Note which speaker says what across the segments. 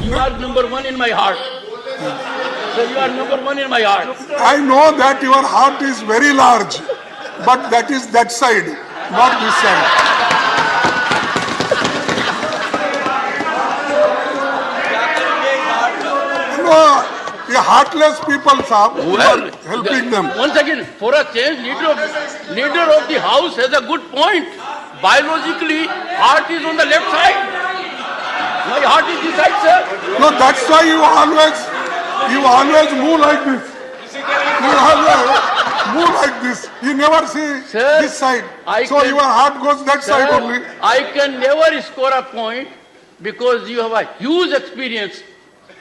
Speaker 1: You are number one in my heart. Sir, you are number one in my heart.
Speaker 2: I know that your heart is very large, but that is that side, not this side. No, the heartless people, sir, you are helping them.
Speaker 1: Once again, for a change, leader of the house has a good point. Biologically, heart is on the left side. My heart is this side, sir.
Speaker 2: No, that's why you always move like this. You always move like this. You never see
Speaker 1: Sir,
Speaker 2: this side.
Speaker 1: I
Speaker 2: So
Speaker 1: can-
Speaker 2: your heart goes that side
Speaker 1: Sir,
Speaker 2: only.
Speaker 1: I can never score a point because you have a huge experience.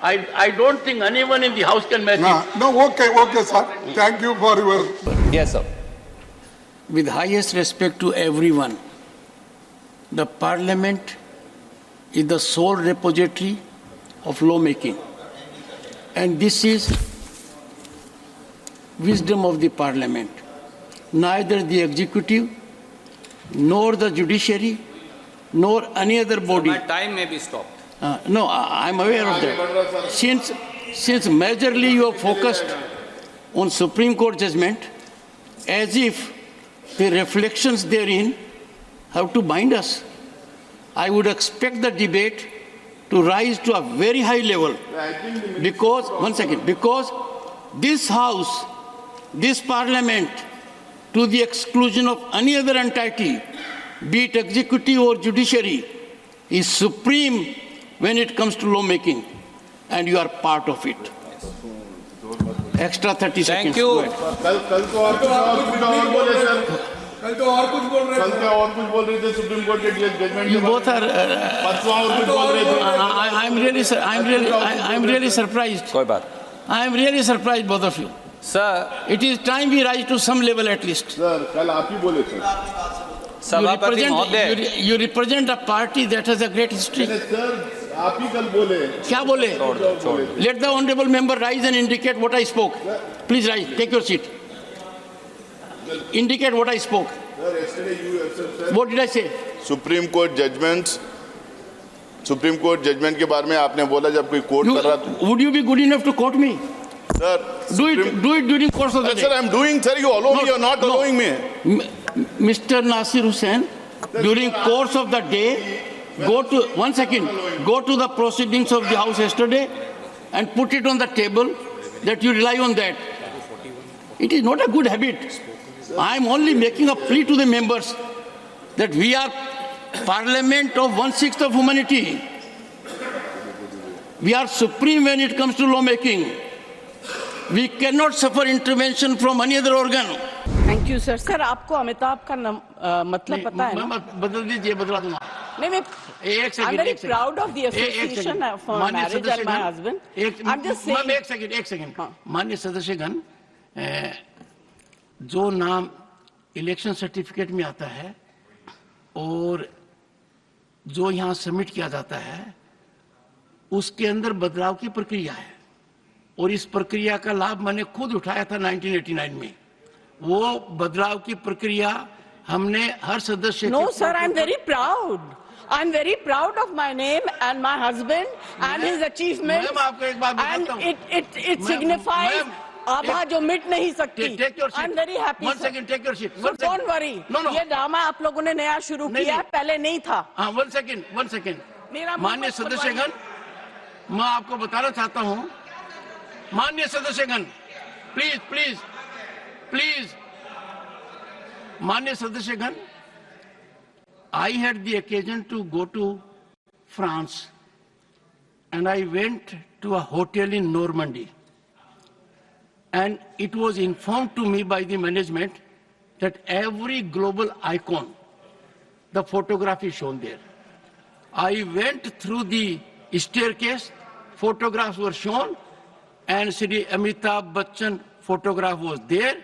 Speaker 1: I don't think anyone in the house can match it.
Speaker 2: No, okay, sir. Thank you for your...
Speaker 3: Yes, sir.
Speaker 4: With highest respect to everyone, the Parliament is the sole repository of lawmaking. And this is wisdom of the Parliament. Neither the executive, nor the judiciary, nor any other body.
Speaker 3: My time may be stopped.
Speaker 4: No, I'm aware of that. Since majorly you are focused on Supreme Court judgment, as if the reflections therein have to bind us, I would expect the debate to rise to a very high level. Because, one second, because this House, this Parliament, to the exclusion of any other entity, be it executive or judiciary, is supreme when it comes to lawmaking, and you are part of it. Extra 30 seconds.
Speaker 3: Thank you.
Speaker 4: Go ahead.
Speaker 5: कल तो और कुछ बोले sir, कल तो और कुछ बोल रहे थे सुप्रीम कोर्ट के जजमेंट
Speaker 4: You
Speaker 5: के
Speaker 4: both are.
Speaker 5: परसों और कुछ बोल रहे थे.
Speaker 4: I'm really surprised.
Speaker 3: कोई बात.
Speaker 4: I am really surprised, both of you.
Speaker 3: Sir,
Speaker 4: It is time we rise to some level at least.
Speaker 5: Sir कल आप ही बोले थे.
Speaker 3: सभापति महोदय.
Speaker 4: You represent a party that has a great history.
Speaker 5: Sir आप ही कल बोले.
Speaker 4: क्या बोले? Let the honorable member rise and indicate what I spoke. Please rise. Take your seat. Indicate what I spoke.
Speaker 5: Sir, yesterday you have said.
Speaker 4: What did I say?
Speaker 5: Supreme court judgment के बारे में आपने बोला जब कोई court कर रहा था.
Speaker 4: Would you be good enough to quote me?
Speaker 5: Sir
Speaker 4: Do it during course of the
Speaker 5: Sir,
Speaker 4: day.
Speaker 5: I'm doing, sir. You allow me or not allowing me?
Speaker 4: Mr. Nasir Hussain, during course of the day, go to, one second, go to the proceedings of the House yesterday and put it on the table that you rely on that. It is not a good habit. I am only making a plea to the members that we are Parliament of 1/6 of humanity. We are supreme when it comes to lawmaking. We cannot suffer intervention from any other organ.
Speaker 6: Thank you sir. Sir आपको अमिताभ का मतलब पता है ना?
Speaker 4: बदल दीजिए, बदला दूंगा.
Speaker 6: नहीं मैं
Speaker 4: एक second.
Speaker 6: I'm very proud of the association for marriage and my husband. I'm just saying.
Speaker 4: एक सेकंड. माननीय सदस्यगण, जो नाम इलेक्शन सर्टिफिकेट में आता है और जो यहाँ सबमिट किया जाता है उसके अंदर बदलाव की प्रक्रिया है और इस प्रक्रिया का लाभ मैंने खुद उठाया था 1989 में. वो बदलाव की प्रक्रिया हमने हर सदस्य.
Speaker 6: No sir, I'm very proud. I'm very proud of my name and my husband and his achievements.
Speaker 4: Ma'am आपको एक बात बताता हूँ.
Speaker 6: And it signifies आभा जो मिट नहीं सकती.
Speaker 4: Take your seat.
Speaker 6: I'm very happy.
Speaker 4: One second, take your seat.
Speaker 6: So don't worry.
Speaker 4: No.
Speaker 6: ये ड्रामा आप लोगों ने नया शुरू किया है, पहले नहीं था.
Speaker 4: हाँ, one second.
Speaker 6: मेरा
Speaker 4: माननीय सदस्यगण, मैं आपको बताना चाहता हूँ, माननीय सदस्यगण, प्लीज, माननीय सदस्यगण, I had the occasion to go to France and I went to a hotel in Normandy and it was informed to me by the management that every global icon, the photograph is shown there. I went through the staircase, photographs were shown, and Shri Amitabh Bachchan photograph was there.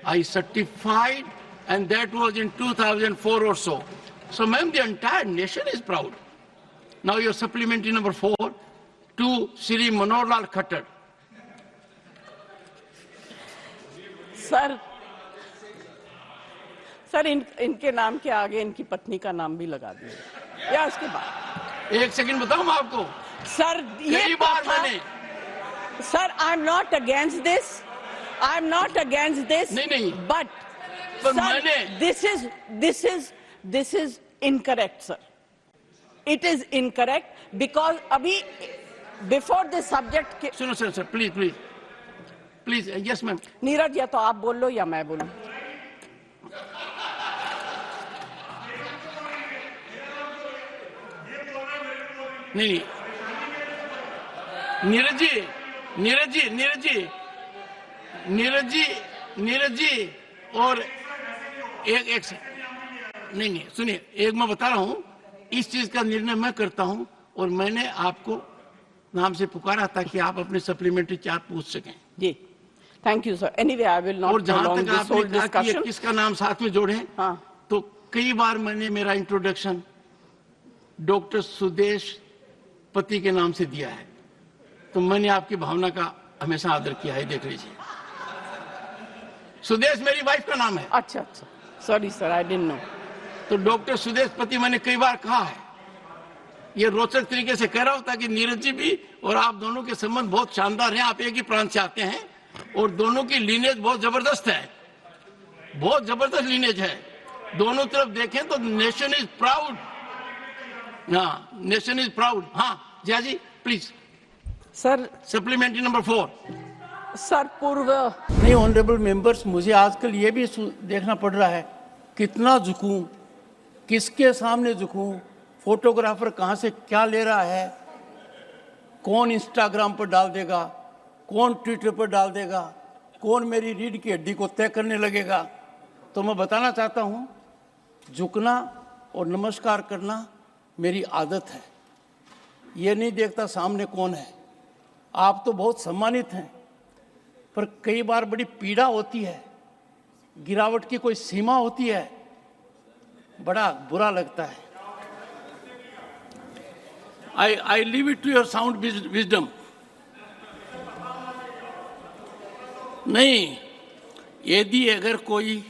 Speaker 4: I certified, and that was in 2004 or so. So, ma'am, the entire nation is proud. Now, your supplementary number 4 to Shri Manohar Lal Khattar.
Speaker 6: Sir इनके नाम के आगे इनकी पत्नी का नाम भी लगा दिया या उसके बाद.
Speaker 4: एक सेकंड बताऊं मैं आपको.
Speaker 6: सर ये
Speaker 4: कई बार मैंने
Speaker 6: sir I am not against this, I am not against this,
Speaker 4: नहीं।
Speaker 6: बट
Speaker 4: पर मैंने
Speaker 6: this is incorrect sir, it is incorrect because अभी बिफोर दिस सब्जेक्ट
Speaker 4: सुनो sir please please please, yes ma'am.
Speaker 6: Neeraj या तो आप बोल लो या मैं बोलूं।
Speaker 4: नहीं, नीरज जी नीरज जी नीरज जी नीरज जी नीरज जी और एक नहीं सुनिए, एक मैं बता रहा हूं, इस चीज का निर्णय मैं करता हूं और मैंने आपको नाम से पुकारा ताकि आप अपने सप्लीमेंट्री चार्ज पूछ सकें।
Speaker 6: जी, thank you sir. Anyway I will not
Speaker 4: और जहां
Speaker 6: prolong
Speaker 4: तक
Speaker 6: this
Speaker 4: आपने
Speaker 6: whole
Speaker 4: कहा कि ये
Speaker 6: discussion.
Speaker 4: किसका नाम साथ में जोड़े,
Speaker 6: हाँ।
Speaker 4: तो कई बार मैंने मेरा इंट्रोडक्शन डॉक्टर सुदेश पति के नाम से दिया है, तो मैंने आपकी भावना का हमेशा आदर किया है। देख लीजिए, सुदेश मेरी वाइफ का नाम है।
Speaker 6: अच्छा अच्छा, sorry sir, I didn't know.
Speaker 4: तो डॉक्टर सुदेश पति मैंने कई बार कहा है। ये रोचक तरीके से कह रहा हूं ताकि नीरज जी भी और आप दोनों के संबंध बहुत शानदार हैं। आप एक ही प्रांत से आते हैं और दोनों की लीनेज बहुत जबरदस्त है, बहुत जबरदस्त लीनेज है। दोनों तरफ देखें तो नेशन इज प्राउड। हाँ, नेशन इज प्राउड। हाँ Jaya ji please,
Speaker 6: sir
Speaker 4: supplementary number 4।
Speaker 6: Sir पूर्व
Speaker 4: नहीं ऑनरेबल मेंबर्स, मुझे आजकल ये भी देखना पड़ रहा है कितना झुकूं, किसके सामने झुकूं, फोटोग्राफर कहाँ से क्या ले रहा है, कौन इंस्टाग्राम पर डाल देगा, कौन ट्विटर पर डाल देगा, कौन मेरी रीढ़ की हड्डी को तय करने लगेगा। तो मैं बताना चाहता हूँ, झुकना और नमस्कार करना मेरी आदत है। ये नहीं देखता सामने कौन है। आप तो बहुत सम्मानित हैं, पर कई बार बड़ी पीड़ा होती है, गिरावट की कोई सीमा होती है, बड़ा बुरा लगता है। I leave it to your sound wisdom. नहीं, यदि अगर कोई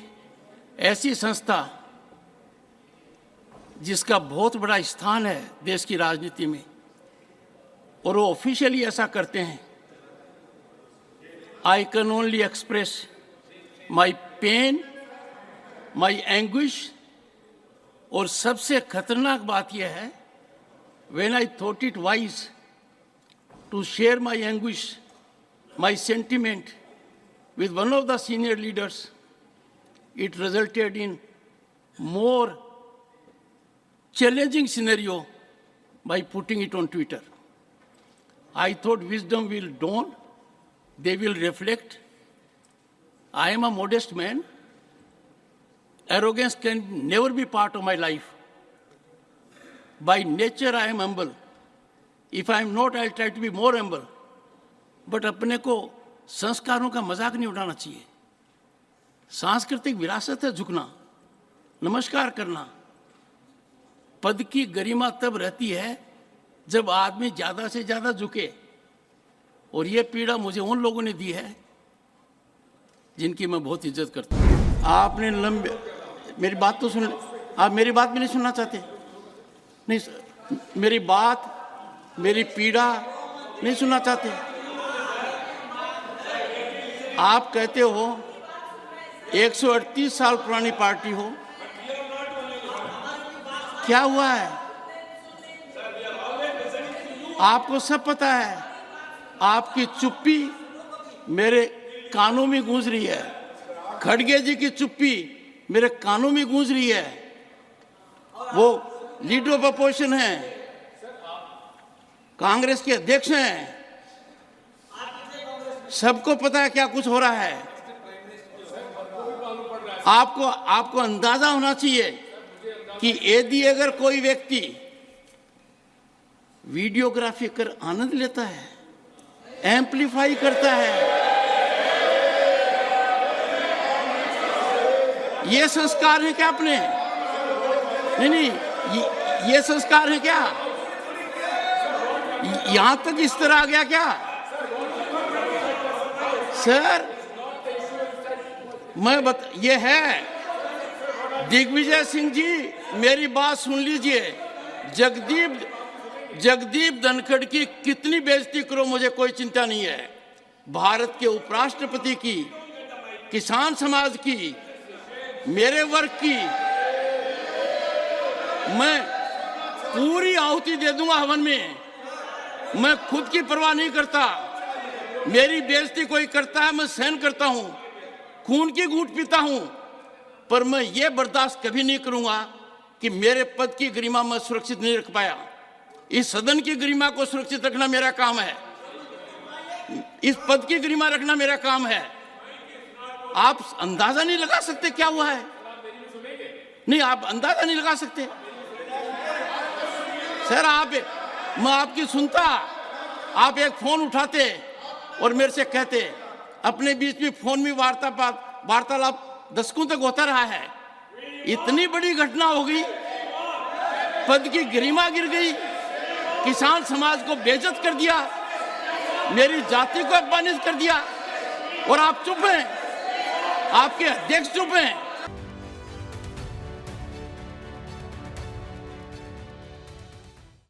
Speaker 4: ऐसी संस्था जिसका बहुत बड़ा स्थान है देश की राजनीति में और वो ऑफिशियली ऐसा करते हैं, I can only express my pain, my anguish, और सबसे खतरनाक बात यह है, when I thought it wise to share my anguish, my sentiment with one of the senior leaders, it resulted in more challenging scenario by putting it on Twitter. I thought wisdom will dawn, they will reflect. I am a modest man. Arrogance can never be part of my life. By nature, I am humble. If I am not, I'll try to be more humble. But अपने को संस्कारों का मजाक नहीं उठाना चाहिए। सांस्कृतिक विरासत है झुकना, नमस्कार करना। पद की गरिमा तब रहती है जब आदमी ज्यादा से ज्यादा झुके, और ये पीड़ा मुझे उन लोगों ने दी है जिनकी मैं बहुत इज्जत करता हूँ। आपने लंबे, मेरी बात तो सुन, आप मेरी बात भी नहीं सुनना चाहते? नहीं, मेरी बात, मेरी पीड़ा नहीं सुनना चाहते? आप कहते हो 138 साल पुरानी पार्टी हो, क्या हुआ है? आपको सब पता है। आपकी चुप्पी मेरे कानों में गूंज रही है, खड़गे जी की चुप्पी मेरे कानों में गूंज रही है। वो लीडर ऑफ अपोजिशन हैं, कांग्रेस के अध्यक्ष हैं, सबको पता है क्या कुछ हो रहा है। आपको अंदाजा होना चाहिए कि यदि अगर कोई व्यक्ति वीडियोग्राफी कर आनंद लेता है, एम्पलीफाई करता है, ये संस्कार है क्या अपने? नहीं, ये संस्कार है क्या? यहां तक इस तरह आ गया क्या? सर, ये है दिग्विजय सिंह जी, मेरी बात सुन लीजिए।
Speaker 1: जगदीप धनखड़ की कितनी बेइज्जती करो, मुझे कोई चिंता नहीं है। भारत के उपराष्ट्रपति की, किसान समाज की, मेरे वर्ग की मैं पूरी आहुति दे दूंगा हवन में। मैं खुद की परवाह नहीं करता। मेरी बेइज्जती कोई करता है, मैं सहन करता हूं, खून की घूंट पीता हूं, पर मैं ये बर्दाश्त कभी नहीं करूंगा कि मेरे पद की गरिमा मैं सुरक्षित नहीं रख पाया। इस सदन की गरिमा को सुरक्षित रखना मेरा काम है, इस पद की गरिमा रखना मेरा काम है। आप अंदाजा नहीं लगा सकते क्या हुआ है। नहीं, आप अंदाजा नहीं लगा सकते सर। मैं आपकी सुनता, आप एक फोन उठाते और मेरे से कहते, अपने बीच में फोन में वार्तालाप दशकों तक होता रहा है। इतनी बड़ी घटना हो गई, पद की गरिमा गिर गई, किसान समाज को बेइज्जत कर दिया, मेरी जाति को अपमानित कर दिया, और आप चुप हैं, आपके अध्यक्ष चुप हैं।